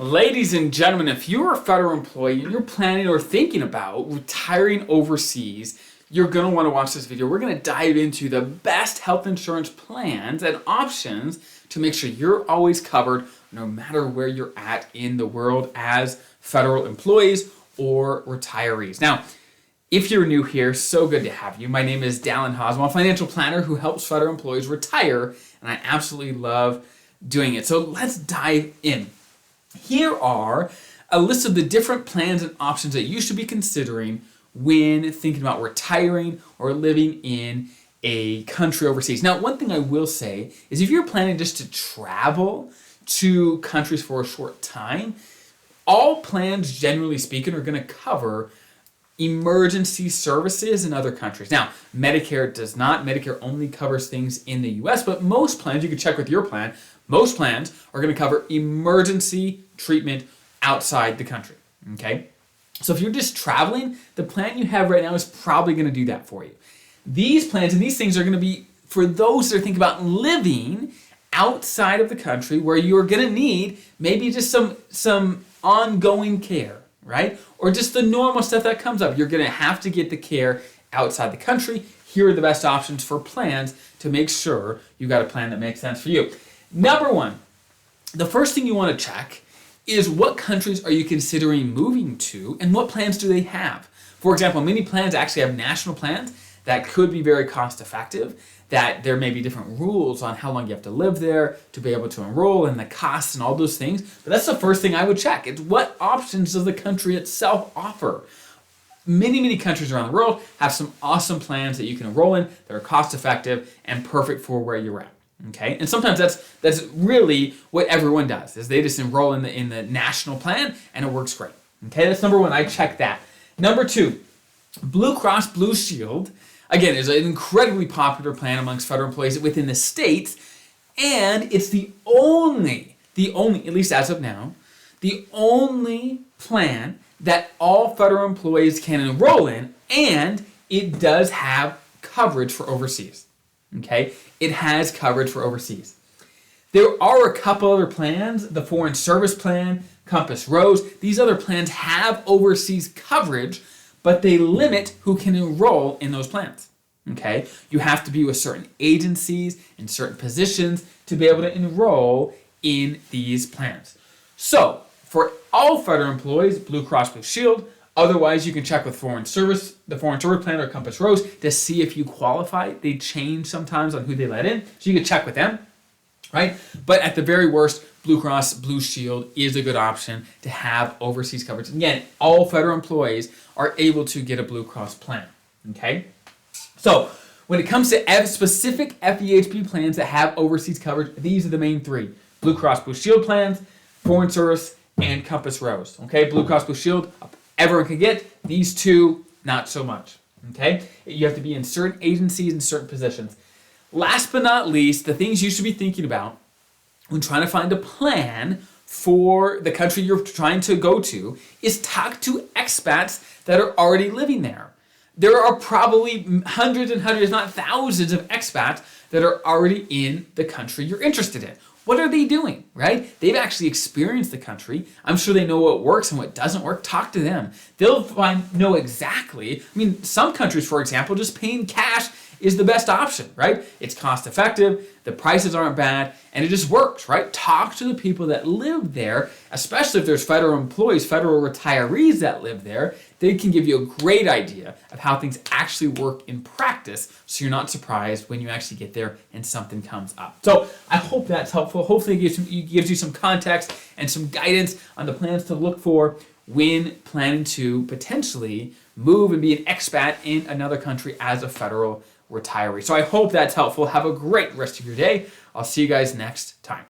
Ladies and gentlemen, if you're a federal employee and you're planning or thinking about retiring overseas, you're going to want to watch this video. We're going to dive into the best health insurance plans and options to make sure you're always covered no matter where you're at in the world as federal employees or retirees. Now, if you're new here, so good to have you. My name is Dallin Hoswell, a financial planner who helps federal employees retire, and I absolutely love doing it. So let's dive in. Here are a list of the different plans and options that you should be considering when thinking about retiring or living in a country overseas. Now, one thing I will say is if you're planning just to travel to countries for a short time, all plans, generally speaking, are going to cover emergency services in other countries. Now, Medicare does not. Medicare only covers things in the US, but most plans, you can check with your plan, most plans are going to cover emergency treatment outside the country, okay? So if you're just traveling, the plan you have right now is probably going to do that for you. These plans and these things are going to be for those that are thinking about living outside of the country where you're going to need maybe just some ongoing care, right? Or just the normal stuff that comes up. You're going to have to get the care outside the country. Here are the best options for plans to make sure you got a plan that makes sense for you. Number one, the first thing you want to check is what countries are you considering moving to and what plans do they have? For example, many plans actually have national plans that could be very cost effective, that there may be different rules on how long you have to live there to be able to enroll and the costs and all those things. But that's the first thing I would check. It's what options does the country itself offer? Many countries around the world have some awesome plans that you can enroll in that are cost effective and perfect for where you're at. Okay, and sometimes that's really what everyone does is they just enroll in the national plan and it works great. Okay, that's number one. I check that. Number two, Blue Cross Blue Shield again is an incredibly popular plan amongst federal employees within the states, and it's the only at least as of now, the only plan that all federal employees can enroll in, and it does have coverage for overseas. Okay, it has coverage for overseas. There are a couple other plans, the Foreign Service Plan, Compass Rose. These other plans have overseas coverage, but they limit who can enroll in those plans. Okay, you have to be with certain agencies in certain positions to be able to enroll in these plans. So, for all federal employees, Blue Cross Blue Shield. Otherwise, you can check with the Foreign Service Plan or Compass Rose to see if you qualify. They change sometimes on who they let in, so you can check with them, right? But at the very worst, Blue Cross Blue Shield is a good option to have overseas coverage. Again, all federal employees are able to get a Blue Cross plan, okay? So when it comes to specific FEHB plans that have overseas coverage, these are the main three: Blue Cross Blue Shield plans, Foreign Service, and Compass Rose, okay? Blue Cross Blue Shield, everyone can get. These two, not so much, okay? You have to be in certain agencies and certain positions. Last but not least, the things you should be thinking about when trying to find a plan for the country you're trying to go to is talk to expats that are already living there. There are probably hundreds and hundreds, if not thousands of expats that are already in the country you're interested in. What are they doing, right? They've actually experienced the country. I'm sure they know what works and what doesn't work. Talk to them. They'll know exactly. I mean, some countries, for example, just paying cash is the best option, right? It's cost effective, the prices aren't bad, and it just works, right? Talk to the people that live there, especially if there's federal employees, federal retirees that live there. They can give you a great idea of how things actually work in practice, so you're not surprised when you actually get there and something comes up. So I hope that's helpful. Hopefully it gives you some context and some guidance on the plans to look for when planning to potentially move and be an expat in another country as a federal retiree. So I hope that's helpful. Have a great rest of your day. I'll see you guys next time.